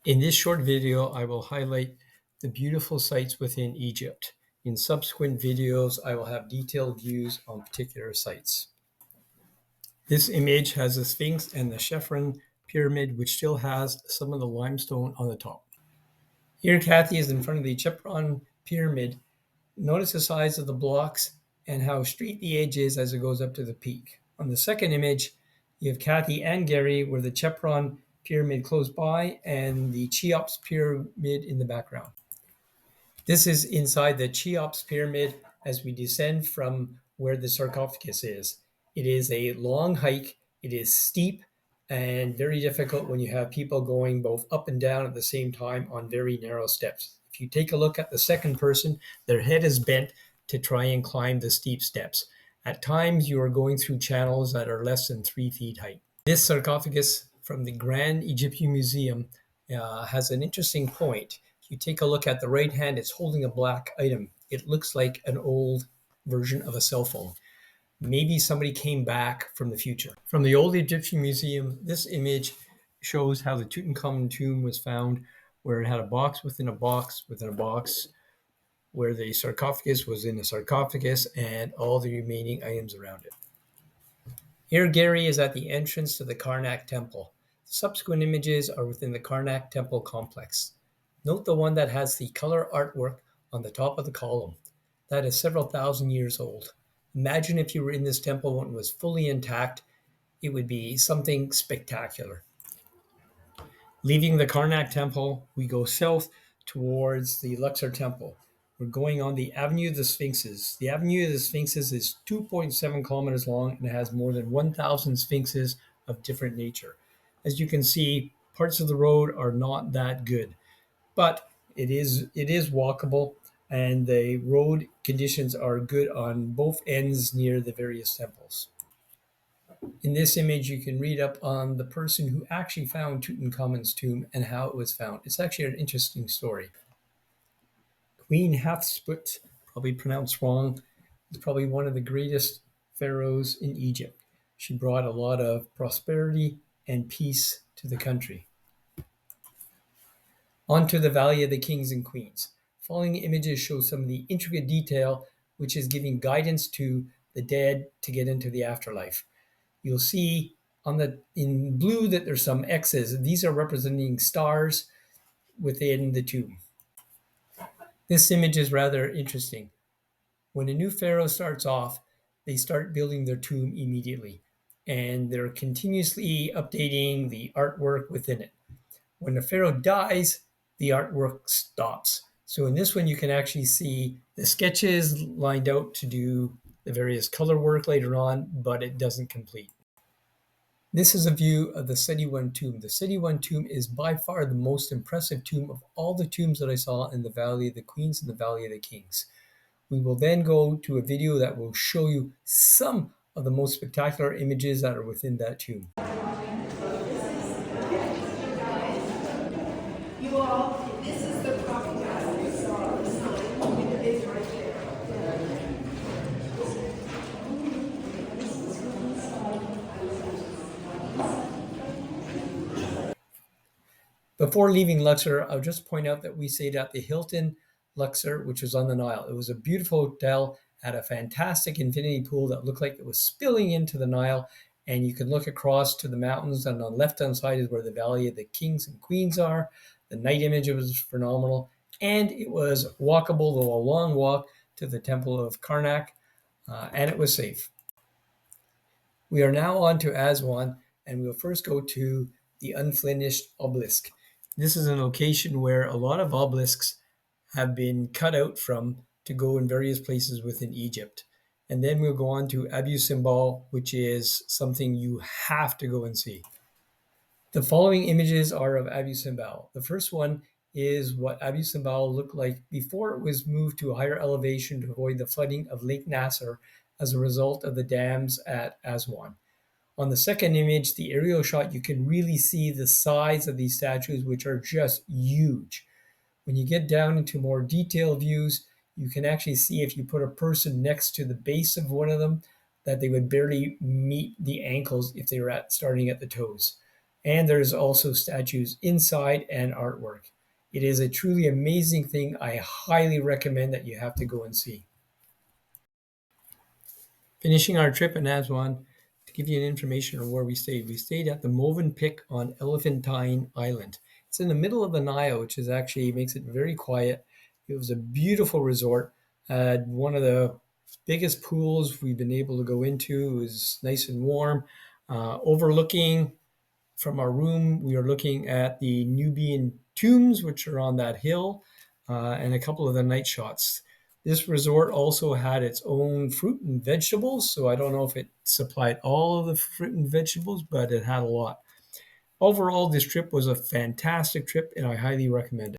In this short video, I will highlight the beautiful sites within Egypt. In subsequent videos, I will have detailed views on particular sites. This image has the Sphinx and the Chephren pyramid, which still has some of the limestone on the top. Here, Kathy is in front of the Chephren pyramid. Notice the size of the blocks and how straight the edge is as it goes up to the peak. On the second image, you have Kathy and Gary, where the Chephren pyramid close by and the Cheops pyramid in the background. This is inside the Cheops pyramid as we descend from where the sarcophagus is. It is a long hike, it is steep and very difficult when you have people going both up and down at the same time on very narrow steps. If you take a look at the second person, their head is bent to try and climb the steep steps. At times, you are going through channels that are less than 3 feet height. This sarcophagus from the Grand Egyptian Museum has an interesting point. If you take a look at the right hand, it's holding a black item. It looks like an old version of a cell phone. Maybe somebody came back from the future. From the Old Egyptian Museum, this image shows how the Tutankhamun tomb was found, where it had a box within a box within a box, where the sarcophagus was in a sarcophagus, and all the remaining items around it. Here, Gary is at the entrance to the Karnak temple. The subsequent images are within the Karnak temple complex. Note the one that has the color artwork on the top of the column. That is several thousand years old. Imagine if you were in this temple when it was fully intact. It would be something spectacular. Leaving the Karnak temple, we go south towards the Luxor temple. We're going on the Avenue of the Sphinxes. The Avenue of the Sphinxes is 2.7 kilometers long and has more than 1,000 sphinxes of different nature. As you can see, parts of the road are not that good, but it is walkable, and the road conditions are good on both ends near the various temples. In this image, you can read up on the person who actually found Tutankhamun's tomb and how it was found. It's actually an interesting story. Queen Hatshepsut, probably pronounced wrong, is probably one of the greatest pharaohs in Egypt. She brought a lot of prosperity and peace to the country. On to the Valley of the Kings and Queens. Following images show some of the intricate detail which is giving guidance to the dead to get into the afterlife. You'll see in blue that there's some X's. These are representing stars within the tomb. This image is rather interesting. When a new pharaoh starts off, they start building their tomb immediately, and they're continuously updating the artwork within it. When the pharaoh dies, the artwork stops. So in this one, you can actually see the sketches lined out to do the various color work later on, but it doesn't complete. This is a view of the Seti I tomb. The Seti I tomb is by far the most impressive tomb of all the tombs that I saw in the Valley of the Queens and the Valley of the Kings. We will then go to a video that will show you some of the most spectacular images that are within that tomb. You all, this is the crocodile you saw on the sign. It is right there. Before leaving Luxor, I'll just point out that we stayed at the Hilton Luxor, which was on the Nile. It was a beautiful hotel, had a fantastic infinity pool that looked like it was spilling into the Nile, and you could look across to the mountains, and on the left-hand side is where the Valley of the Kings and Queens are. The night image was phenomenal, and it was walkable, though a long walk, to the Temple of Karnak, and it was safe. We are now on to Aswan, and we'll first go to the unfinished obelisk. This is a location where a lot of obelisks have been cut out from to go in various places within Egypt. And then we'll go on to Abu Simbel, which is something you have to go and see. The following images are of Abu Simbel. The first one is what Abu Simbel looked like before it was moved to a higher elevation to avoid the flooding of Lake Nasser as a result of the dams at Aswan. On the second image, the aerial shot, you can really see the size of these statues, which are just huge. When you get down into more detailed views, you can actually see if you put a person next to the base of one of them, that they would barely meet the ankles if they were starting at the toes. And there's also statues inside and artwork. It is a truly amazing thing. I highly recommend that you have to go and see. Finishing our trip in Aswan, to give you an information on where we stayed at the Movenpick on Elephantine Island. It's in the middle of the Nile, which is actually makes it very quiet. It was a beautiful resort. One of the biggest pools we've been able to go into. It was nice and warm, overlooking from our room, we are looking at the Nubian tombs, which are on that hill, and a couple of the night shots. This resort also had its own fruit and vegetables, so I don't know if it supplied all of the fruit and vegetables, but it had a lot. Overall, this trip was a fantastic trip, and I highly recommend it.